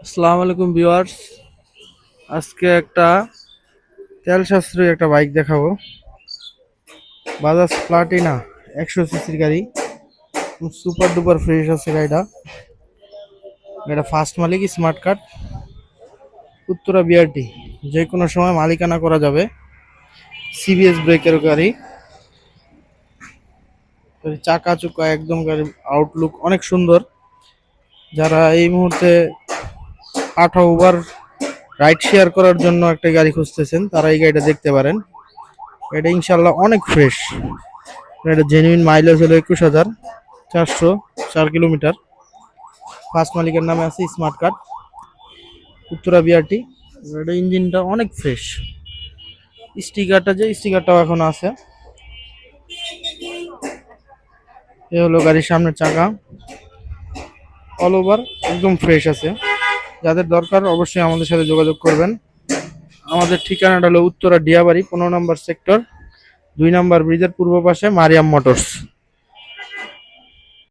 আসসালামু আলাইকুম ভিউয়ার্স। আজকে একটা তেল সাশ্রয়ী একটা বাইক দেখাবো। বাজাজ প্লাটিনা 100 সিসির গাড়ি। সুপার ডুপার ফ্রেশ আছে গাড়িটা। এটা ফার্স্ট মালিক, স্মার্ট কার্ড, উত্তরা বিআরটি। যে কোনো সময় মালিকানা করা যাবে। সিবিএস ব্রেকের গাড়ি। চাকা চুকা একদম, গাড়ির আউটলুক অনেক সুন্দর। যারা এই মুহূর্তে পাঠা উবার রাইড শেয়ার করার জন্য একটা গাড়ি খুঁজতেছেন, তারা এই গাড়িটা দেখতে পারেন। এটা ইনশাল্লাহ অনেক ফ্রেশ। এটা জেনুইন মাইলেজ হলো 21,404 কিলোমিটার। ফার্স্ট মালিকের নামে আছে, স্মার্ট কার্ড, উত্তরা বিআরটি। এটা ইঞ্জিনটা অনেক ফ্রেশ। স্টিকারটাও এখন আছে। এ হলো গাড়ির সামনের চাকা। অল ওভার একদম ফ্রেশ আছে। যাদের দরকার অবশ্যই আমাদের সাথে যোগাযোগ করবেন। আমাদের ঠিকানাটা হলো উত্তরা ডিয়াবাড়ি 15 নম্বর সেক্টর, 2 নম্বর ব্রিজের পূর্ব পাশে মারিয়াম মোটরস।